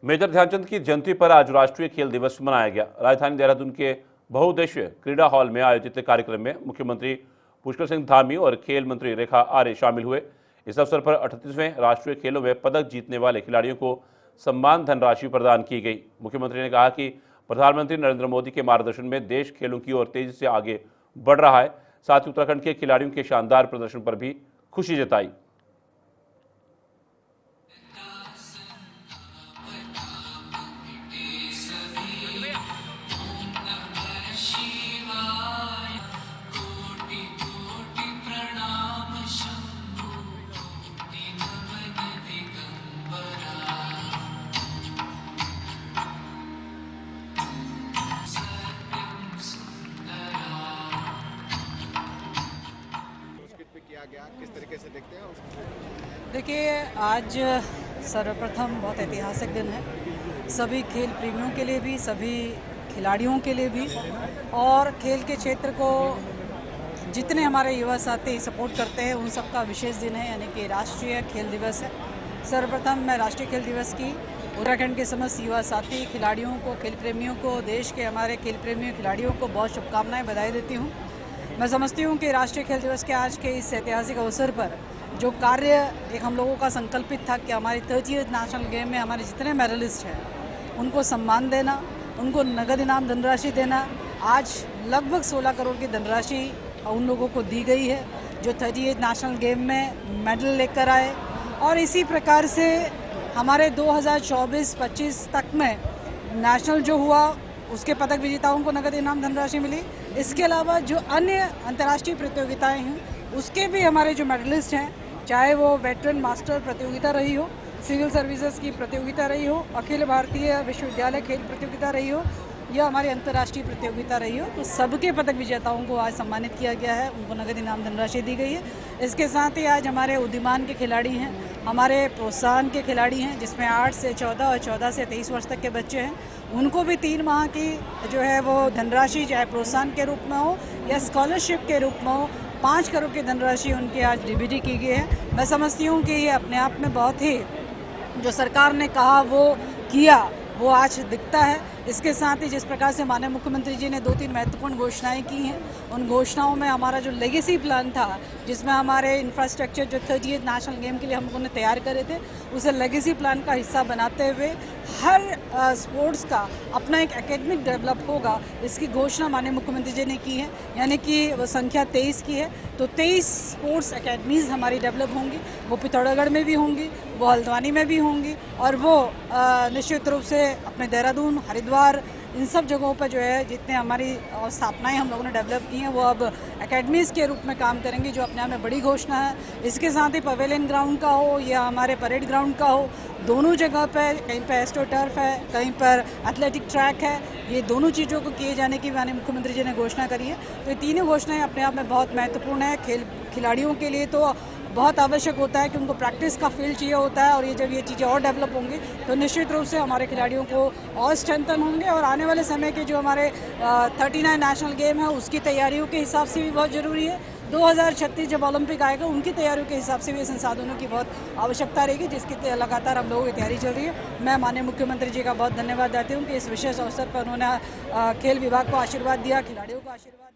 Major Dhyanchand की जयंती पर आज राष्ट्रीय खेल दिवस मनाया गया। राजधानी देहरादून के बहुउद्देशीय क्रीड़ा हॉल में आयोजित कार्यक्रम में मुख्यमंत्री पुष्कर सिंह धामी और खेल मंत्री रेखा आर्य शामिल हुए। इस अवसर पर 38वें राष्ट्रीय खेलों में पदक जीतने वाले खिलाड़ियों को सम्मान धनराशि प्रदान की गई। मुख्यमंत्री ने कहा कि प्रधानमंत्री नरेंद्र मोदी के मार्गदर्शन में देश खेलों की ओर तेजी से आगे बढ़ रहा है। साथ ही उत्तराखंड के खिलाड़ियों के शानदार प्रदर्शन पर भी खुशी जताई। किया गया, किस तरीके से देखते हैं उसको? देखिए, आज सर्वप्रथम बहुत ऐतिहासिक दिन है सभी खेल प्रेमियों के लिए भी, सभी खिलाड़ियों के लिए भी, और खेल के क्षेत्र को जितने हमारे युवा साथी सपोर्ट करते हैं उन सबका विशेष दिन है, यानी कि राष्ट्रीय खेल दिवस है। सर्वप्रथम मैं राष्ट्रीय खेल दिवस की उत्तराखंड के समस्त युवा साथी खिलाड़ियों को, खेल प्रेमियों को, देश के हमारे खेल प्रेमियों खिलाड़ियों को बहुत शुभकामनाएं, बधाई देती हूँ। मैं समझती हूँ कि राष्ट्रीय खेल दिवस के आज के इस ऐतिहासिक अवसर पर जो कार्य एक हम लोगों का संकल्पित था कि हमारी 30th नेशनल गेम में हमारे जितने मेडलिस्ट हैं उनको सम्मान देना, उनको नगद इनाम धनराशि देना, आज लगभग 16 करोड़ की धनराशि उन लोगों को दी गई है जो 30th नेशनल गेम में मेडल लेकर आए। और इसी प्रकार से हमारे 2024-25 तक में नेशनल जो हुआ उसके पदक विजेताओं को नगद इनाम धनराशि मिली। इसके अलावा जो अन्य अंतर्राष्ट्रीय प्रतियोगिताएं हैं उसके भी हमारे जो मेडलिस्ट हैं, चाहे वो वेटरन मास्टर प्रतियोगिता रही हो, सिविल सर्विसेज की प्रतियोगिता रही हो, अखिल भारतीय विश्वविद्यालय खेल प्रतियोगिता रही हो या हमारी अंतर्राष्ट्रीय प्रतियोगिता रही हो, तो सबके पदक विजेताओं को आज सम्मानित किया गया है, उनको नगद इनाम धनराशि दी गई है। इसके साथ ही आज हमारे उद्यमान के खिलाड़ी हैं, हमारे प्रोत्साहन के खिलाड़ी हैं जिसमें 8 से 14 और 14 से 23 वर्ष तक के बच्चे हैं, उनको भी 3 माह की जो है वो धनराशि, चाहे प्रोत्साहन के रूप में हो या स्कॉलरशिप के रूप में हो, 5 करोड़ की धनराशि उनकी आज डीबीटी की गई है। मैं समझती हूँ कि ये अपने आप में बहुत ही जो सरकार ने कहा वो किया, वो आज दिखता है। इसके साथ ही जिस प्रकार से माननीय मुख्यमंत्री जी ने 2-3 महत्वपूर्ण घोषणाएं की हैं, उन घोषणाओं में हमारा जो लेगेसी प्लान था जिसमें हमारे इंफ्रास्ट्रक्चर जो 30th नेशनल गेम के लिए हम लोगों ने तैयार करे थे, उसे लेगेसी प्लान का हिस्सा बनाते हुए हर स्पोर्ट्स का अपना एक एकेडमिक डेवलप होगा, इसकी घोषणा माननीय मुख्यमंत्री जी ने की है। यानी कि वो संख्या 23 की है, तो 23 स्पोर्ट्स अकेडमीज़ हमारी डेवलप होंगी। वो पिथौरागढ़ में भी होंगी, वो हल्द्वानी में भी होंगी, और वो निश्चित रूप से अपने देहरादून, हरिद्वार, इन सब जगहों पर जो है जितने हमारी स्थापनाएं हम लोगों ने डेवलप की हैं वो अब एकेडमीज़ के रूप में काम करेंगी, जो अपने आप में बड़ी घोषणा है। इसके साथ ही पवेलियन ग्राउंड का हो या हमारे परेड ग्राउंड का हो, दोनों जगह पर कहीं पर एस्ट्रो टर्फ है, कहीं पर एथलेटिक ट्रैक है, ये दोनों चीज़ों को किए जाने की माननीय मुख्यमंत्री जी ने घोषणा करी है। तो ये तीनों घोषणाएँ अपने आप में बहुत महत्वपूर्ण है। खिलाड़ियों के लिए तो बहुत आवश्यक होता है कि उनको प्रैक्टिस का फील्ड चाहिए होता है, और ये जब ये चीज़ें और डेवलप होंगी तो निश्चित रूप से हमारे खिलाड़ियों को और स्ट्रेंथन होंगे, और आने वाले समय के जो हमारे 39 नेशनल गेम है उसकी तैयारियों के हिसाब से भी बहुत ज़रूरी है। 2036 जब ओलंपिक आएगा उनकी तैयारियों के हिसाब से भी संसाधनों की बहुत आवश्यकता रहेगी, जिसकी लगातार हम लोगों की तैयारी चल रही है। मैं माननीय मुख्यमंत्री जी का बहुत धन्यवाद देती हूँ कि इस विशेष अवसर पर उन्होंने खेल विभाग को आशीर्वाद दिया, खिलाड़ियों को आशीर्वाद